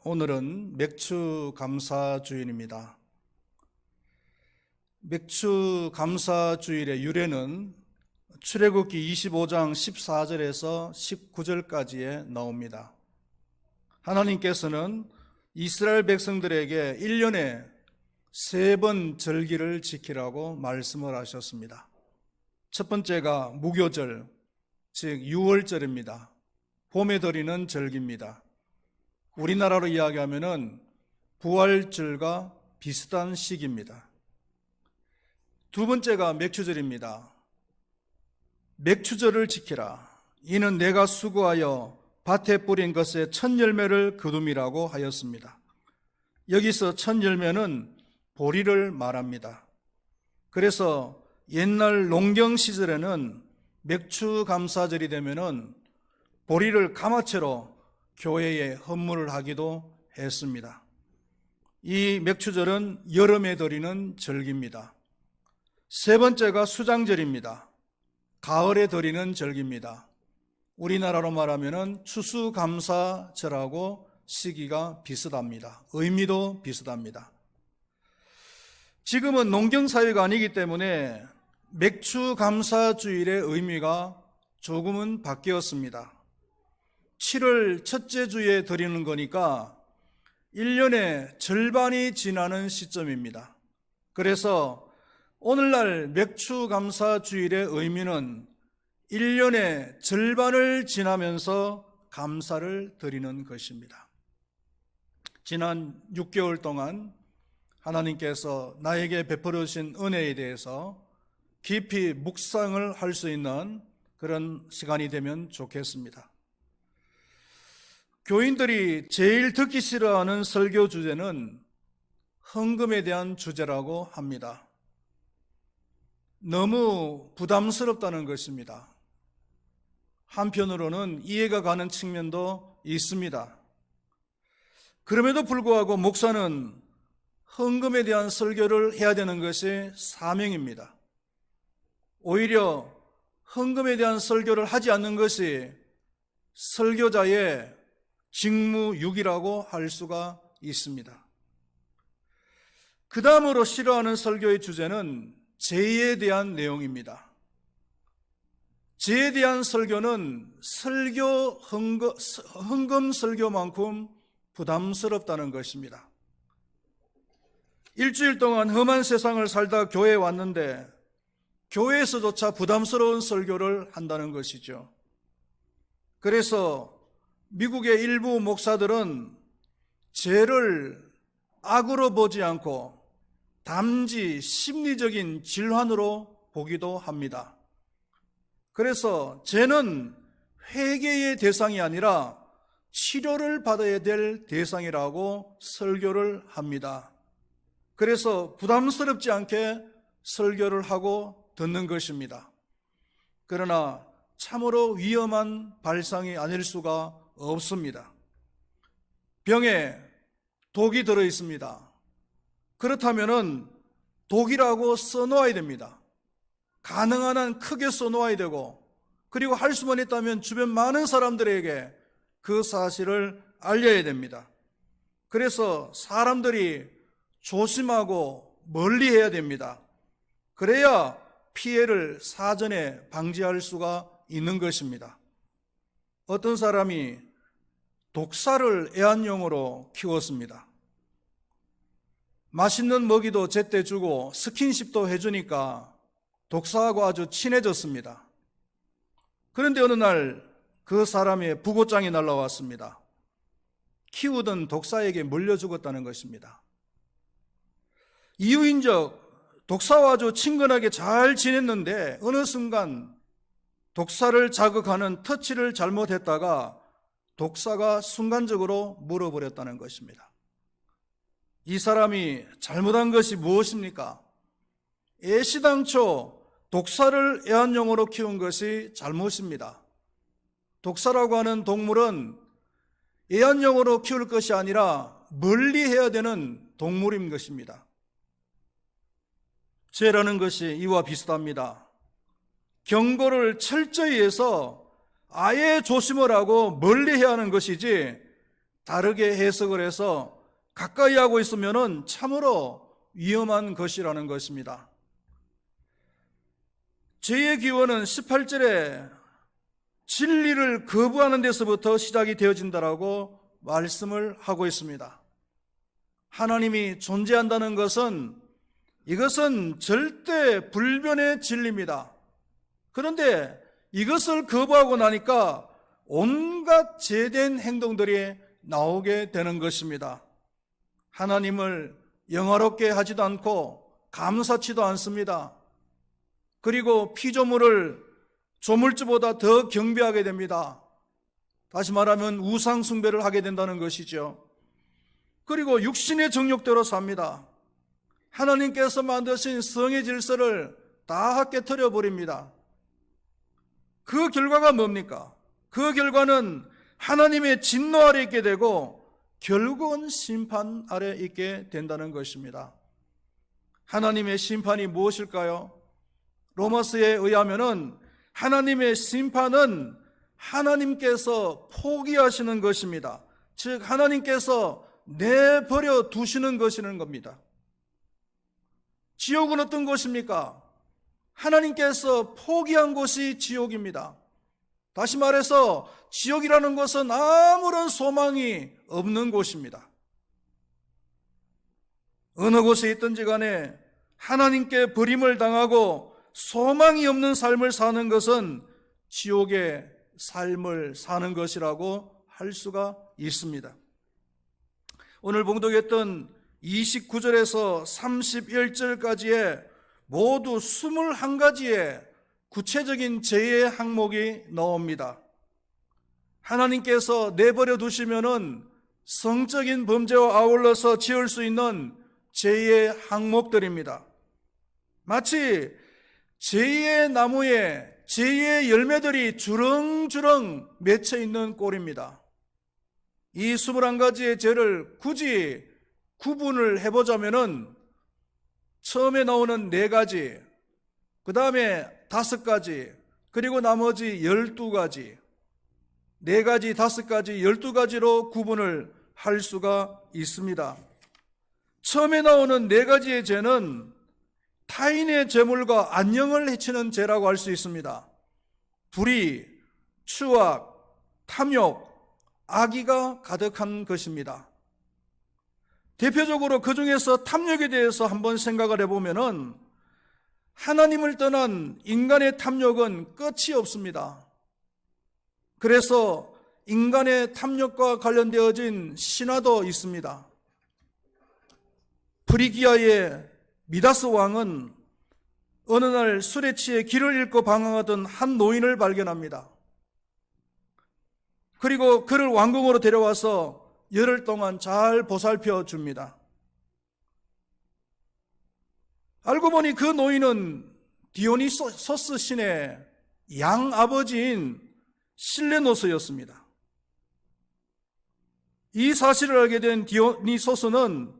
오늘은 맥주 감사 주일입니다. 맥주 감사 주일의 유래는 출애굽기 25장 14절에서 19절까지에 나옵니다. 하나님께서는 이스라엘 백성들에게 1년에 3번 절기를 지키라고 말씀을 하셨습니다. 첫 번째가 무교절, 즉 6월절입니다. 봄에 드리는 절기입니다. 우리나라로 이야기하면은 부활절과 비슷한 시기입니다. 두 번째가 맥주절입니다. 맥주절을 지키라. 이는 내가 수고하여 밭에 뿌린 것의 첫 열매를 거둠이라고 하였습니다. 여기서 첫 열매는 보리를 말합니다. 그래서 옛날 농경 시절에는 맥주 감사절이 되면은 보리를 가마채로 교회에 헌물을 하기도 했습니다. 이 맥주절은 여름에 드리는 절기입니다. 세 번째가 수장절입니다. 가을에 드리는 절기입니다. 우리나라로 말하면 추수감사절하고 시기가 비슷합니다. 의미도 비슷합니다. 지금은 농경사회가 아니기 때문에 맥주감사주일의 의미가 조금은 바뀌었습니다. 7월 첫째 주에 드리는 거니까 1년의 절반이 지나는 시점입니다. 그래서 오늘날 맥주감사주일의 의미는 1년의 절반을 지나면서 감사를 드리는 것입니다. 지난 6개월 동안 하나님께서 나에게 베풀어 주신 은혜에 대해서 깊이 묵상을 할 수 있는 그런 시간이 되면 좋겠습니다. 교인들이 제일 듣기 싫어하는 설교 주제는 헌금에 대한 주제라고 합니다. 너무 부담스럽다는 것입니다. 한편으로는 이해가 가는 측면도 있습니다. 그럼에도 불구하고 목사는 헌금에 대한 설교를 해야 되는 것이 사명입니다. 오히려 헌금에 대한 설교를 하지 않는 것이 설교자의 직무유기라고 할 수가 있습니다. 그 다음으로 싫어하는 설교의 주제는 재에 대한 내용입니다. 재에 대한 설교는 헌금 설교만큼 부담스럽다는 것입니다. 일주일 동안 험한 세상을 살다 교회에 왔는데 교회에서조차 부담스러운 설교를 한다는 것이죠. 그래서 미국의 일부 목사들은 죄를 악으로 보지 않고 단지 심리적인 질환으로 보기도 합니다. 그래서 죄는 회개의 대상이 아니라 치료를 받아야 될 대상이라고 설교를 합니다. 그래서 부담스럽지 않게 설교를 하고 듣는 것입니다. 그러나 참으로 위험한 발상이 아닐 수가 없습니다. 병에 독이 들어 있습니다. 그렇다면은 독이라고 써놓아야 됩니다. 가능한 한 크게 써놓아야 되고, 그리고 할 수만 있다면 주변 많은 사람들에게 그 사실을 알려야 됩니다. 그래서 사람들이 조심하고 멀리 해야 됩니다. 그래야 피해를 사전에 방지할 수가 있는 것입니다. 어떤 사람이 독사를 애완용으로 키웠습니다. 맛있는 먹이도 제때 주고 스킨십도 해주니까 독사하고 아주 친해졌습니다. 그런데 어느 날 그 사람의 부고장이 날라왔습니다. 키우던 독사에게 물려 죽었다는 것입니다. 이유인적 독사와 아주 친근하게 잘 지냈는데 어느 순간 독사를 자극하는 터치를 잘못했다가 독사가 순간적으로 물어버렸다는 것입니다. 이 사람이 잘못한 것이 무엇입니까? 애시당초 독사를 애완용으로 키운 것이 잘못입니다. 독사라고 하는 동물은 애완용으로 키울 것이 아니라 멀리 해야 되는 동물인 것입니다. 죄라는 것이 이와 비슷합니다. 경고를 철저히 해서 아예 조심을 하고 멀리 해야 하는 것이지 다르게 해석을 해서 가까이 하고 있으면은 참으로 위험한 것이라는 것입니다. 죄의 기원은 18절에 진리를 거부하는 데서부터 시작이 되어진다라고 말씀을 하고 있습니다. 하나님이 존재한다는 것은 이것은 절대 불변의 진리입니다. 그런데 이것을 거부하고 나니까 온갖 죄된 행동들이 나오게 되는 것입니다. 하나님을 영화롭게 하지도 않고 감사치도 않습니다. 그리고 피조물을 조물주보다 더 경배하게 됩니다. 다시 말하면 우상 숭배를 하게 된다는 것이죠. 그리고 육신의 정욕대로 삽니다. 하나님께서 만드신 성의 질서를 다 깨트려 버립니다. 그 결과가 뭡니까? 그 결과는 하나님의 진노 아래 있게 되고 결국은 심판 아래 있게 된다는 것입니다. 하나님의 심판이 무엇일까요? 로마서에 의하면은 하나님의 심판은 하나님께서 포기하시는 것입니다. 즉 하나님께서 내버려 두시는 것이라는 겁니다. 지옥은 어떤 곳입니까? 하나님께서 포기한 곳이 지옥입니다. 다시 말해서 지옥이라는 것은 아무런 소망이 없는 곳입니다. 어느 곳에 있든지 간에 하나님께 버림을 당하고 소망이 없는 삶을 사는 것은 지옥의 삶을 사는 것이라고 할 수가 있습니다. 오늘 봉독했던 29절에서 31절까지의 모두 21가지의 구체적인 죄의 항목이 나옵니다. 하나님께서 내버려 두시면은 성적인 범죄와 아울러서 지을 수 있는 죄의 항목들입니다. 마치 죄의 나무에 죄의 열매들이 주렁주렁 맺혀 있는 꼴입니다. 이 21가지의 죄를 굳이 구분을 해보자면은 처음에 나오는 4가지, 그 다음에 5가지, 그리고 나머지 12가지, 4가지, 5가지, 12가지로 구분을 할 수가 있습니다. 처음에 나오는 4가지의 죄는 타인의 재물과 안녕을 해치는 죄라고 할 수 있습니다. 불의, 추악, 탐욕, 악의가 가득한 것입니다. 대표적으로 그 중에서 탐욕에 대해서 한번 생각을 해보면은 하나님을 떠난 인간의 탐욕은 끝이 없습니다. 그래서 인간의 탐욕과 관련되어진 신화도 있습니다. 프리기아의 미다스 왕은 어느 날 술에 취해 길을 잃고 방황하던 한 노인을 발견합니다. 그리고 그를 왕궁으로 데려와서 열흘 동안 잘 보살펴 줍니다. 알고 보니 그 노인은 디오니소스 신의 양아버지인 실레노스였습니다. 이 사실을 알게 된 디오니소스는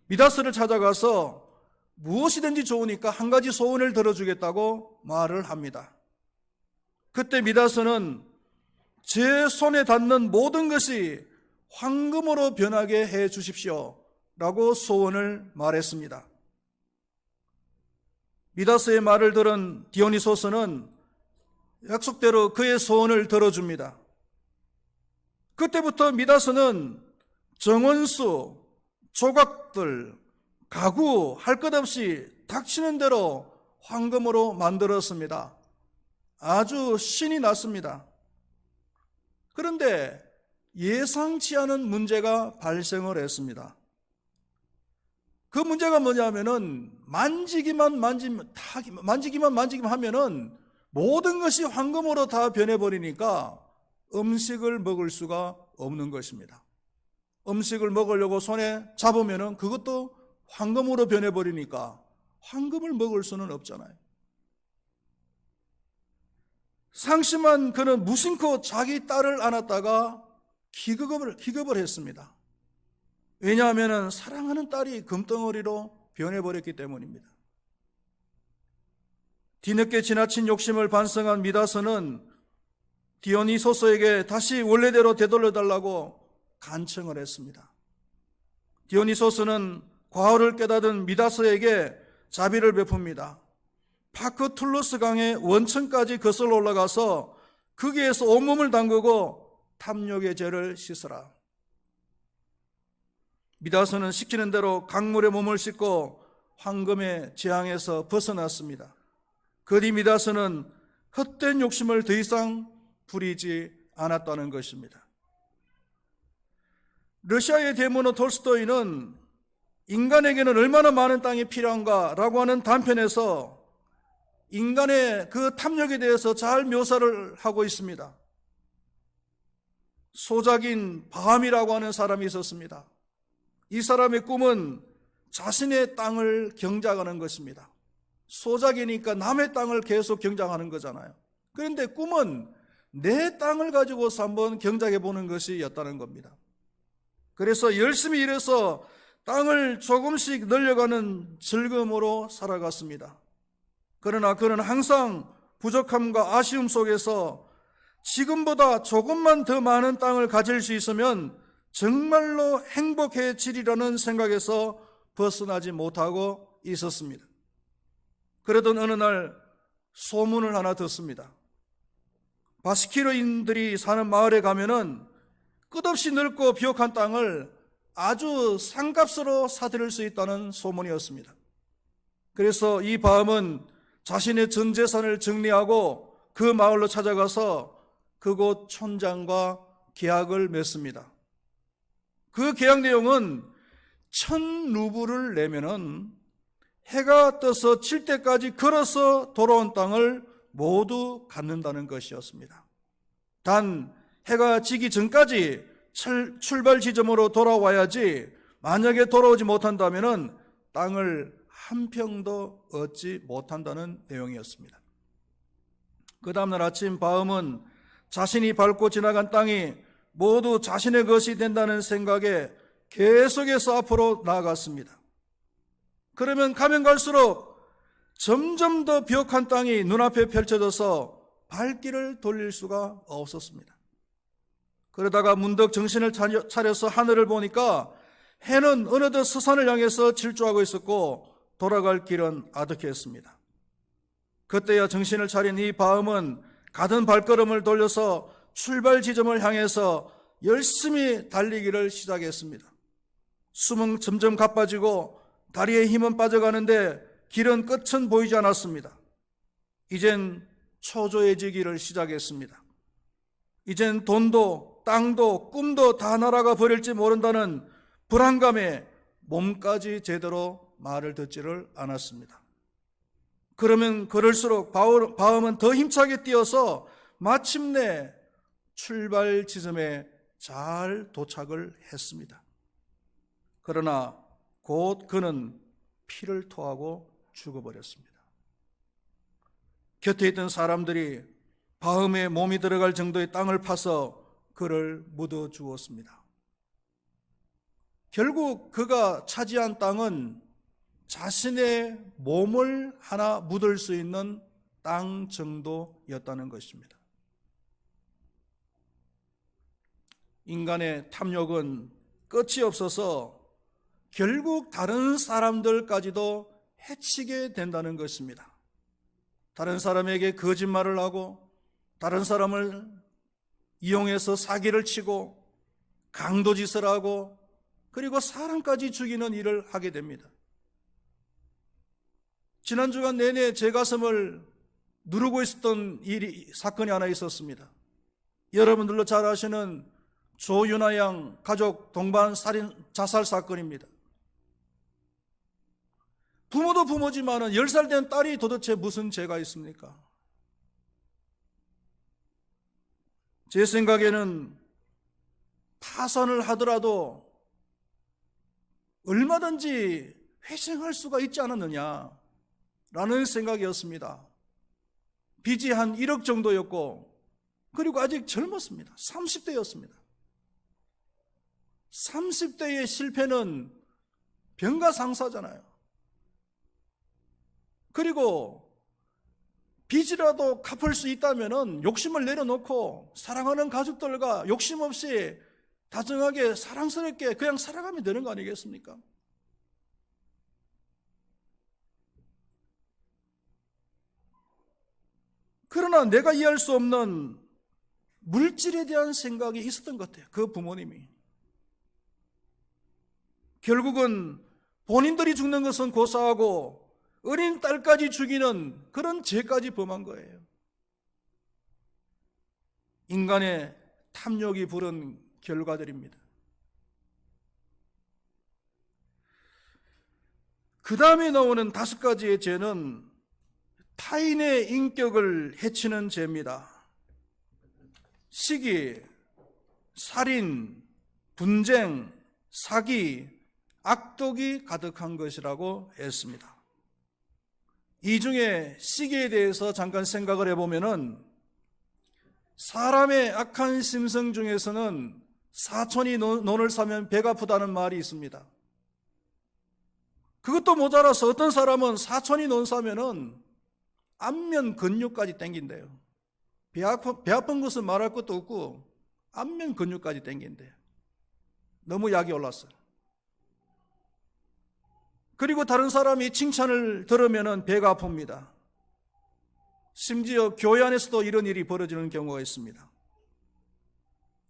미다스를 찾아가서 무엇이든지 좋으니까 한 가지 소원을 들어주겠다고 말을 합니다. 그때 미다스는 제 손에 닿는 모든 것이 황금으로 변하게 해 주십시오 라고 소원을 말했습니다. 미다스의 말을 들은 디오니소스는 약속대로 그의 소원을 들어줍니다. 그때부터 미다스는 정원수, 조각들, 가구 할 것 없이 닥치는 대로 황금으로 만들었습니다. 아주 신이 났습니다. 그런데 예상치 않은 문제가 발생을 했습니다. 그 문제가 뭐냐면은 만지기만 하면은 모든 것이 황금으로 다 변해버리니까 음식을 먹을 수가 없는 것입니다. 음식을 먹으려고 손에 잡으면은 그것도 황금으로 변해버리니까 황금을 먹을 수는 없잖아요. 상심한 그는 무심코 자기 딸을 안았다가 기겁을 했습니다. 왜냐하면 사랑하는 딸이 금덩어리로 변해버렸기 때문입니다. 뒤늦게 지나친 욕심을 반성한 미다스는 디오니소스에게 다시 원래대로 되돌려달라고 간청을 했습니다. 디오니소스는 과오를 깨닫은 미다스에게 자비를 베풉니다. 파크툴루스 강의 원천까지 거슬러 올라가서 거기에서 온몸을 담그고 탐욕의 죄를 씻으라. 미다스는 시키는 대로 강물에 몸을 씻고 황금의 재앙에서 벗어났습니다. 그 뒤 미다스는 헛된 욕심을 더 이상 부리지 않았다는 것입니다. 러시아의 대문호 톨스토이는 인간에게는 얼마나 많은 땅이 필요한가라고 하는 단편에서 인간의 그 탐욕에 대해서 잘 묘사를 하고 있습니다. 소작인 바함이라고 하는 사람이 있었습니다. 이 사람의 꿈은 자신의 땅을 경작하는 것입니다. 소작이니까 남의 땅을 계속 경작하는 거잖아요. 그런데 꿈은 내 땅을 가지고서 한번 경작해 보는 것이었다는 겁니다. 그래서 열심히 일해서 땅을 조금씩 늘려가는 즐거움으로 살아갔습니다. 그러나 그는 항상 부족함과 아쉬움 속에서 지금보다 조금만 더 많은 땅을 가질 수 있으면 정말로 행복해지리라는 생각에서 벗어나지 못하고 있었습니다. 그러던 어느 날 소문을 하나 듣습니다. 바스키르인들이 사는 마을에 가면은 끝없이 넓고 비옥한 땅을 아주 싼값으로 사들일 수 있다는 소문이었습니다. 그래서 이 바함은 자신의 전 재산을 정리하고 그 마을로 찾아가서 그곳 촌장과 계약을 맺습니다. 그 계약 내용은 1000루블을 내면은 해가 떠서 칠 때까지 걸어서 돌아온 땅을 모두 갖는다는 것이었습니다. 단 해가 지기 전까지 출발 지점으로 돌아와야지 만약에 돌아오지 못한다면은 땅을 한 평도 얻지 못한다는 내용이었습니다. 그 다음날 아침 바함은 자신이 밟고 지나간 땅이 모두 자신의 것이 된다는 생각에 계속해서 앞으로 나아갔습니다. 그러면 가면 갈수록 점점 더 비옥한 땅이 눈앞에 펼쳐져서 발길을 돌릴 수가 없었습니다. 그러다가 문득 정신을 차려서 하늘을 보니까 해는 어느덧 서산을 향해서 질주하고 있었고 돌아갈 길은 아득했습니다. 그때야 정신을 차린 이 바함은 가던 발걸음을 돌려서 출발 지점을 향해서 열심히 달리기를 시작했습니다. 숨은 점점 가빠지고 다리에 힘은 빠져가는데 길은 끝은 보이지 않았습니다. 이젠 초조해지기를 시작했습니다. 이젠 돈도 땅도 꿈도 다 날아가 버릴지 모른다는 불안감에 몸까지 제대로 말을 듣지를 않았습니다. 그러면 그럴수록 바함은 더 힘차게 뛰어서 마침내 출발 지점에 잘 도착을 했습니다. 그러나 곧 그는 피를 토하고 죽어버렸습니다. 곁에 있던 사람들이 바함에 몸이 들어갈 정도의 땅을 파서 그를 묻어 주었습니다. 결국 그가 차지한 땅은 자신의 몸을 하나 묻을 수 있는 땅 정도였다는 것입니다. 인간의 탐욕은 끝이 없어서 결국 다른 사람들까지도 해치게 된다는 것입니다. 다른 사람에게 거짓말을 하고 다른 사람을 이용해서 사기를 치고 강도짓을 하고 그리고 사람까지 죽이는 일을 하게 됩니다. 지난 주간 내내 제 가슴을 누르고 있었던 사건이 하나 있었습니다. 여러분들도 잘 아시는 조윤아 양 가족 동반 살인 자살 사건입니다. 부모도 부모지만은 10살 된 딸이 도대체 무슨 죄가 있습니까? 제 생각에는 파산을 하더라도 얼마든지 회생할 수가 있지 않았느냐라는 생각이었습니다. 빚이 한 1억 정도였고 그리고 아직 젊었습니다. 30대였습니다. 30대의 실패는 병가상사잖아요. 그리고 빚이라도 갚을 수 있다면 욕심을 내려놓고 사랑하는 가족들과 욕심 없이 다정하게 사랑스럽게 그냥 살아가면 되는 거 아니겠습니까? 그러나 내가 이해할 수 없는 물질에 대한 생각이 있었던 것 같아요. 그 부모님이. 결국은 본인들이 죽는 것은 고사하고 어린 딸까지 죽이는 그런 죄까지 범한 거예요. 인간의 탐욕이 부른 결과들입니다. 그 다음에 나오는 5가지의 죄는 타인의 인격을 해치는 죄입니다. 시기, 살인, 분쟁, 사기, 악독이 가득한 것이라고 했습니다. 이 중에 시기에 대해서 잠깐 생각을 해보면은 사람의 악한 심성 중에서는 사촌이 논을 사면 배가 아프다는 말이 있습니다. 그것도 모자라서 어떤 사람은 사촌이 논 사면은 안면 근육까지 땡긴대요. 배 아픈 것은 말할 것도 없고 안면 근육까지 땡긴대요. 너무 약이 올랐어요. 그리고 다른 사람이 칭찬을 들으면 배가 아픕니다. 심지어 교회 안에서도 이런 일이 벌어지는 경우가 있습니다.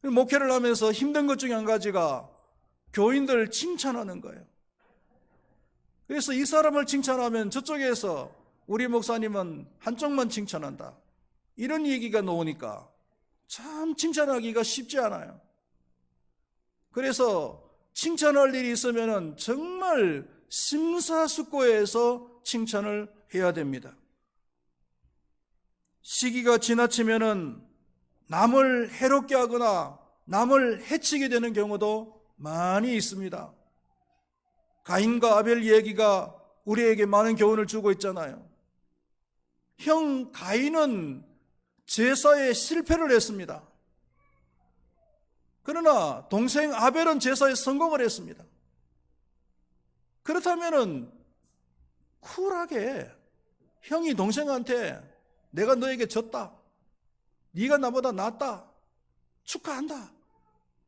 목회를 하면서 힘든 것 중에 한 가지가 교인들 칭찬하는 거예요. 그래서 이 사람을 칭찬하면 저쪽에서 우리 목사님은 한쪽만 칭찬한다, 이런 얘기가 나오니까 참 칭찬하기가 쉽지 않아요. 그래서 칭찬할 일이 있으면 정말 심사숙고해서 칭찬을 해야 됩니다. 시기가 지나치면은 남을 해롭게 하거나 남을 해치게 되는 경우도 많이 있습니다. 가인과 아벨 얘기가 우리에게 많은 교훈을 주고 있잖아요. 형 가인은 제사에 실패를 했습니다. 그러나 동생 아벨은 제사에 성공을 했습니다. 그렇다면은 쿨하게 형이 동생한테 내가 너에게 졌다, 네가 나보다 낫다, 축하한다,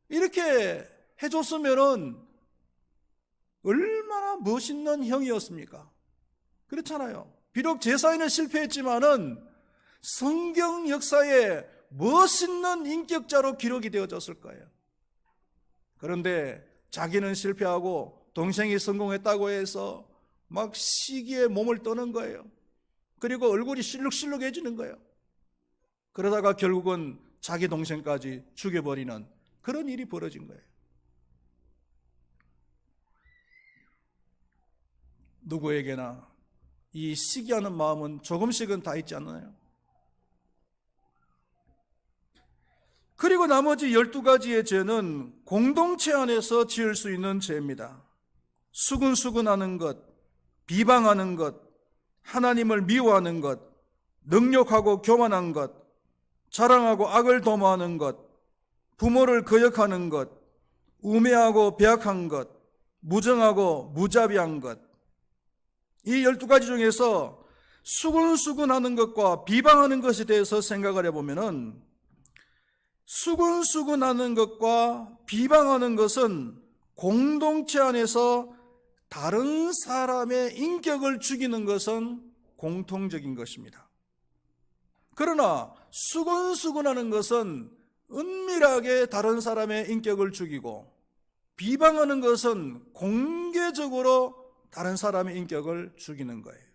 이렇게 해줬으면은 얼마나 멋있는 형이었습니까? 그렇잖아요. 비록 제사에는 실패했지만은 성경 역사에 멋있는 인격자로 기록이 되어졌을 거예요. 그런데 자기는 실패하고 동생이 성공했다고 해서 막 시기에 몸을 떠는 거예요. 그리고 얼굴이 실룩실룩해지는 거예요. 그러다가 결국은 자기 동생까지 죽여버리는 그런 일이 벌어진 거예요. 누구에게나 이 시기하는 마음은 조금씩은 다 있지 않나요? 그리고 나머지 12가지의 죄는 공동체 안에서 지을 수 있는 죄입니다. 수근수근하는 것, 비방하는 것, 하나님을 미워하는 것, 능욕하고 교만한 것, 자랑하고 악을 도모하는 것, 부모를 거역하는 것, 우매하고 배악한 것, 무정하고 무자비한 것. 이 12가지 중에서 수근수근하는 것과 비방하는 것에 대해서 생각을 해보면은 수근수근하는 것과 비방하는 것은 공동체 안에서 다른 사람의 인격을 죽이는 것은 공통적인 것입니다. 그러나 수근수근하는 것은 은밀하게 다른 사람의 인격을 죽이고, 비방하는 것은 공개적으로 다른 사람의 인격을 죽이는 거예요.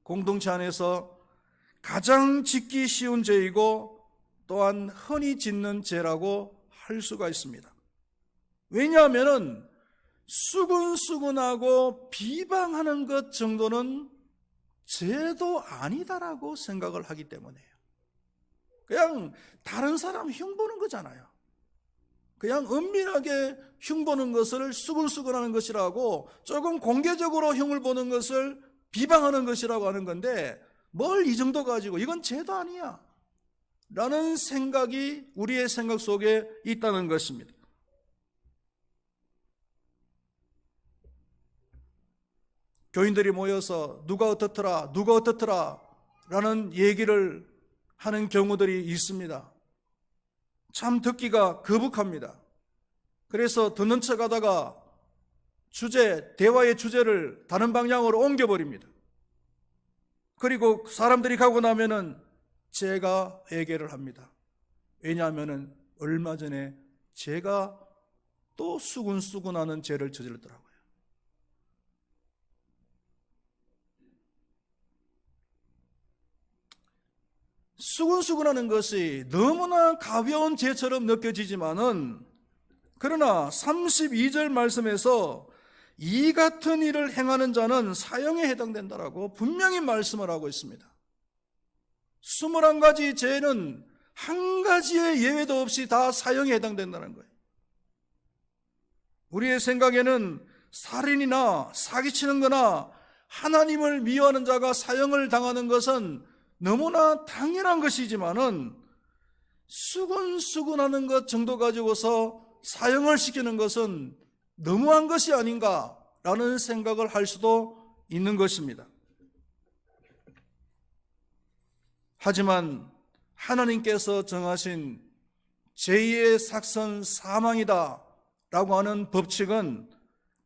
공동체 안에서 가장 짓기 쉬운 죄이고 또한 흔히 짓는 죄라고 할 수가 있습니다. 왜냐하면 수근수근하고 비방하는 것 정도는 죄도 아니다라고 생각을 하기 때문에요. 그냥 다른 사람 흉보는 거잖아요. 그냥 은밀하게 흉보는 것을 수근수근하는 것이라고, 조금 공개적으로 흉을 보는 것을 비방하는 것이라고 하는 건데, 뭘 이 정도 가지고 이건 죄도 아니야 라는 생각이 우리의 생각 속에 있다는 것입니다. 교인들이 모여서 누가 어떻더라 라는 얘기를 하는 경우들이 있습니다. 참 듣기가 거북합니다. 그래서 듣는 척 하다가 대화의 주제를 다른 방향으로 옮겨버립니다. 그리고 사람들이 가고 나면은 제가 해결을 합니다. 왜냐하면은 얼마 전에 제가 또 수군수군하는 죄를 저질렀더라고요. 수군수군하는 것이 너무나 가벼운 죄처럼 느껴지지만은, 그러나 32절 말씀에서 이 같은 일을 행하는 자는 사형에 해당된다라고 분명히 말씀을 하고 있습니다. 21가지 죄는 한 가지의 예외도 없이 다 사형에 해당된다는 거예요. 우리의 생각에는 살인이나 사기치는 거나 하나님을 미워하는 자가 사형을 당하는 것은 너무나 당연한 것이지만은, 수군수군하는 것 정도 가지고서 사형을 시키는 것은 너무한 것이 아닌가라는 생각을 할 수도 있는 것입니다. 하지만 하나님께서 정하신 제2의 삭선 사망이다 라고 하는 법칙은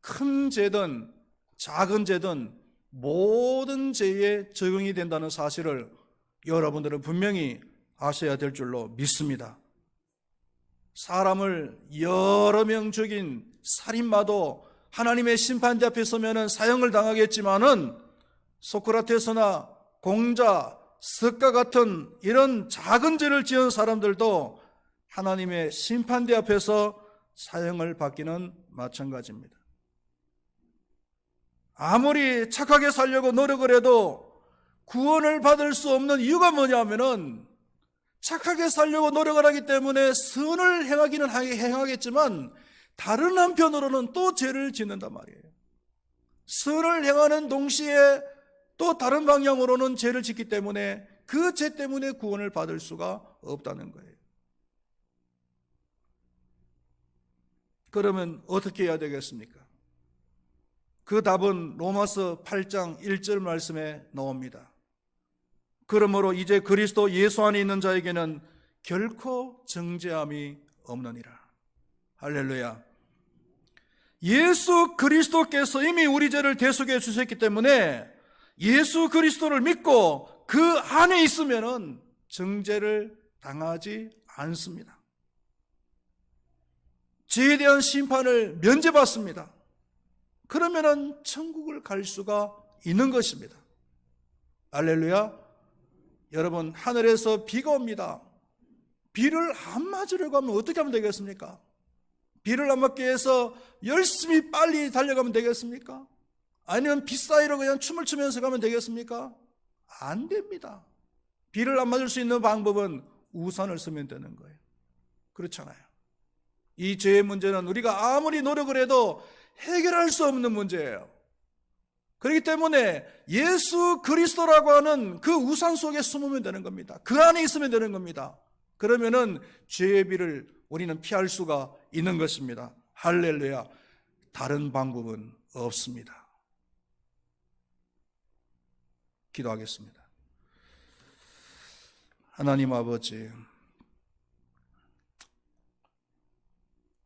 큰 죄든 작은 죄든 모든 죄에 적용이 된다는 사실을 여러분들은 분명히 아셔야 될 줄로 믿습니다. 사람을 여러 명 죽인 살인마도 하나님의 심판대 앞에 서면은 사형을 당하겠지만은, 소크라테스나 공자, 석가 같은 이런 작은 죄를 지은 사람들도 하나님의 심판대 앞에서 사형을 받기는 마찬가지입니다. 아무리 착하게 살려고 노력을 해도 구원을 받을 수 없는 이유가 뭐냐면은, 착하게 살려고 노력을 하기 때문에 선을 행하기는 행하겠지만 다른 한편으로는 또 죄를 짓는단 말이에요. 선을 행하는 동시에 또 다른 방향으로는 죄를 짓기 때문에 그 죄 때문에 구원을 받을 수가 없다는 거예요. 그러면 어떻게 해야 되겠습니까? 그 답은 로마서 8장 1절 말씀에 나옵니다. 그러므로 이제 그리스도 예수 안에 있는 자에게는 결코 정죄함이 없느니라. 할렐루야. 예수 그리스도께서 이미 우리 죄를 대속해 주셨기 때문에 예수 그리스도를 믿고 그 안에 있으면은 정죄를 당하지 않습니다. 죄에 대한 심판을 면제받습니다. 그러면은 천국을 갈 수가 있는 것입니다. 할렐루야. 여러분, 하늘에서 비가 옵니다. 비를 안 맞으려고 하면 어떻게 하면 되겠습니까? 비를 안 맞기 위해서 열심히 빨리 달려가면 되겠습니까? 아니면 비 사이로 그냥 춤을 추면서 가면 되겠습니까? 안 됩니다. 비를 안 맞을 수 있는 방법은 우산을 쓰면 되는 거예요. 그렇잖아요. 이 죄의 문제는 우리가 아무리 노력을 해도 해결할 수 없는 문제예요. 그렇기 때문에 예수 그리스도라고 하는 그 우산 속에 숨으면 되는 겁니다. 그 안에 있으면 되는 겁니다. 그러면은 죄의 비를 우리는 피할 수가 있는 것입니다. 할렐루야. 다른 방법은 없습니다. 기도하겠습니다. 하나님 아버지,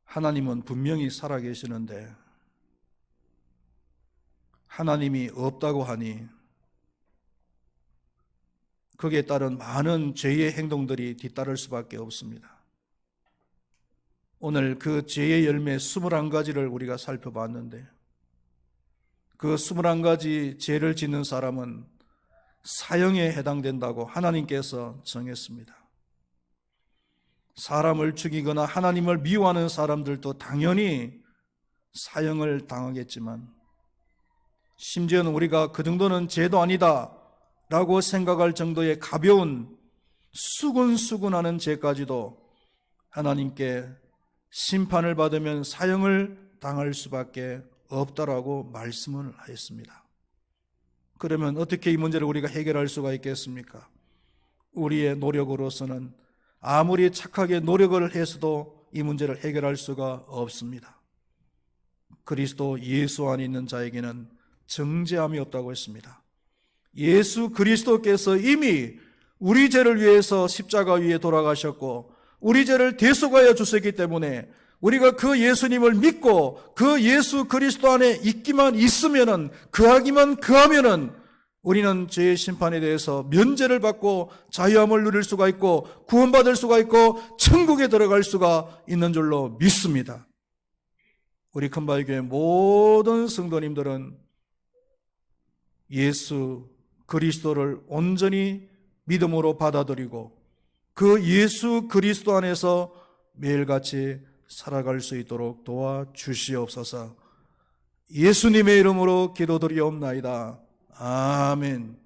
하나님은 분명히 살아계시는데 하나님이 없다고 하니 거기에 따른 많은 죄의 행동들이 뒤따를 수밖에 없습니다. 오늘 그 죄의 열매 21가지를 우리가 살펴봤는데 그 21가지 죄를 짓는 사람은 사형에 해당된다고 하나님께서 정했습니다. 사람을 죽이거나 하나님을 미워하는 사람들도 당연히 사형을 당하겠지만 심지어는 우리가 그 정도는 죄도 아니다 라고 생각할 정도의 가벼운 수군수군하는 죄까지도 하나님께 심판을 받으면 사형을 당할 수밖에 없다라고 말씀을 하였습니다. 그러면 어떻게 이 문제를 우리가 해결할 수가 있겠습니까? 우리의 노력으로서는 아무리 착하게 노력을 해서도 이 문제를 해결할 수가 없습니다. 그리스도 예수 안에 있는 자에게는 정죄함이 없다고 했습니다. 예수 그리스도께서 이미 우리 죄를 위해서 십자가 위에 돌아가셨고 우리 죄를 대속하여 주셨기 때문에 우리가 그 예수님을 믿고 그 예수 그리스도 안에 있기만 있으면은, 거하기만 거하면은 우리는 죄의 심판에 대해서 면제를 받고 자유함을 누릴 수가 있고 구원받을 수가 있고 천국에 들어갈 수가 있는 줄로 믿습니다. 우리 큰바위교회 모든 성도님들은 예수 그리스도를 온전히 믿음으로 받아들이고 그 예수 그리스도 안에서 매일같이 살아갈 수 있도록 도와주시옵소서. 예수님의 이름으로 기도드리옵나이다. 아멘.